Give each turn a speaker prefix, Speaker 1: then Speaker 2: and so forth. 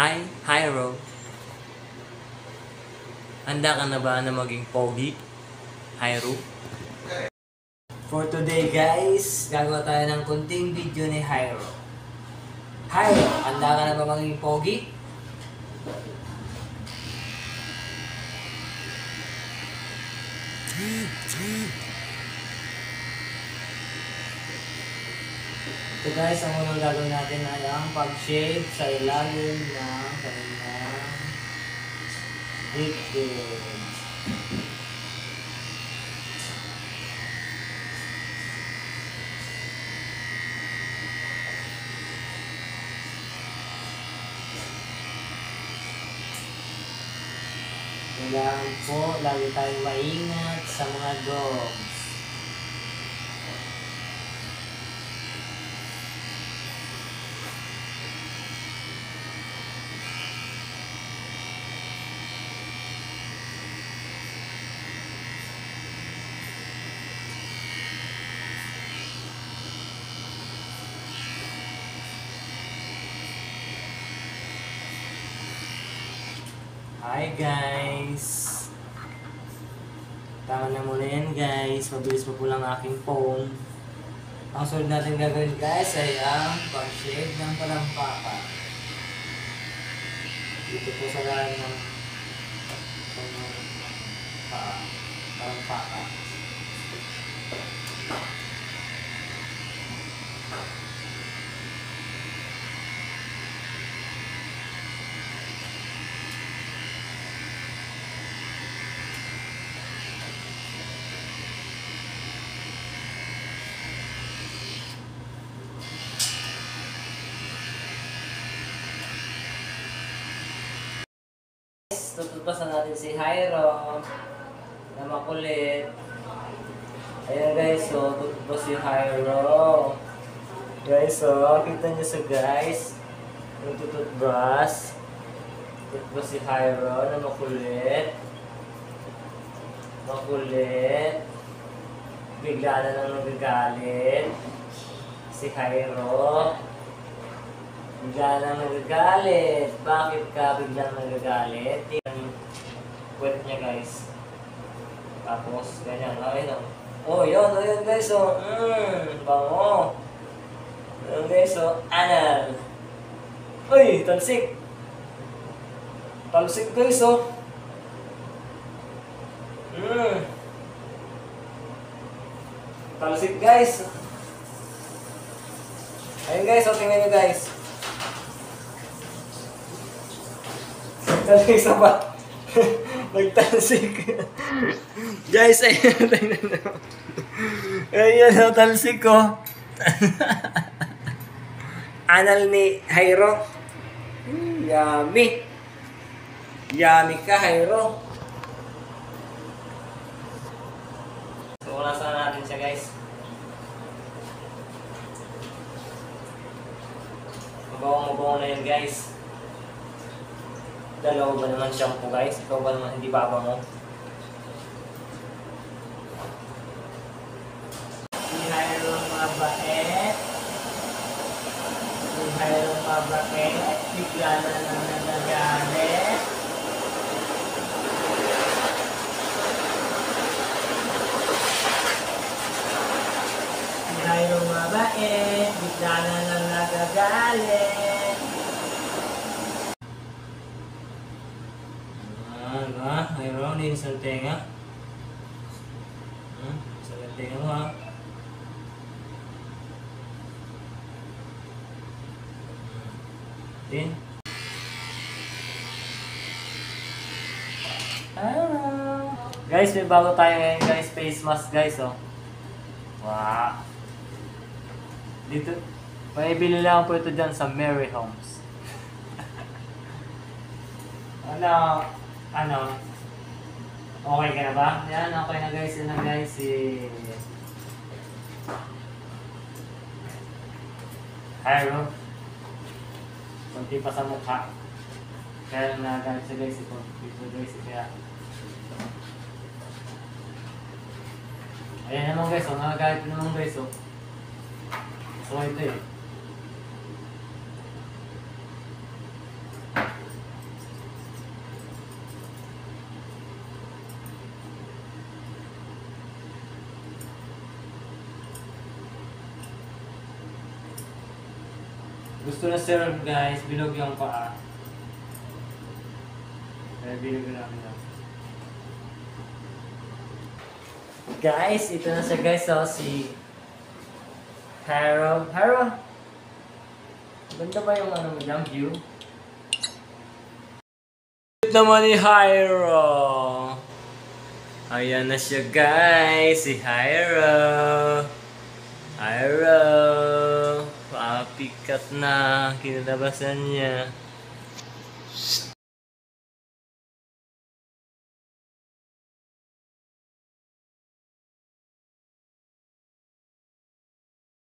Speaker 1: Hi, Hyro. Handa ka na ba na maging pogi? Hyro? For today guys, gagawa tayo ng kunting video ni Hyro. Hyro, handa ka na ba maging pogi? So guys, ang unang gagawin natin ay ang pag-shave sa ilalim ng kanyang dibdib. Kailangan po lagi tayong maingat sa mga dogs. Hi guys! Tama na muna yan guys. Mabilis pa po lang aking phone. Ang sunod natin gagawin guys ay ang pag-shave ng talampakan. Dito po sa lahat ng talampakan. Tutupasan natin si Hyro na makulit. Ayan guys, so tutupas si Hyro. Guys, so kita nyo sa guys yung tututbrush. Tutupas si Hyro na makulit. Makulit. Bigla na lang nagagalit si Hyro. Bigla lang nagagalit. Bakit ka biglang nagagalit? Yung puwet niya guys. Tapos, ganyan. Okay no? Oh, yun. Oh, yun guys. Oh, bango. Yun guys. Oh, anal. Uy, talsik. Talsik guys. Oh. Talsik guys. Ayun guys. Oh, tingnan nyo guys. Talsik sa ba? Nagtalsik. Guys, ayun. Ayun, talsik ko. Anal ni Hyro. Yummy. Yummy ka, Hyro. So, unasan natin siya, guys. Mabango na yun, guys. Dalawa ba naman shampoo guys? Ikaw ba naman hindi babango? Si Hyro mabait. Si Hyro mabait. Bigla na lang nagagalit. Si Hyro mabait. Bigla na lang nagagalit. Hyro, linis ang tenga. Linis ang tenga mo ha. Din. Guys, may bago tayo ngayon guys. Face mask guys oh. Wow. Dito. Paibili lang po ito dyan sa Mary Homes. Ano? Okay ka na ba? Yan, okay na guys. Yan na guys. Si Hyro. Kunti pa sa mukha. Kaya nagalit siya guys. Ito guys. Kaya ayan naman guys. Nagalit naman guys. So ito eh. Gusto na serve guys, bilog yung paa. Kaya bilog namin lang. Guys, ito na siya guys, oh, si Haro. Haro! Ganda ba yung ano mo dyan, view? Naman ni Hyro. Ayan na siya guys, si Hyro. Hyro. Papikat na, kinalabasan niya.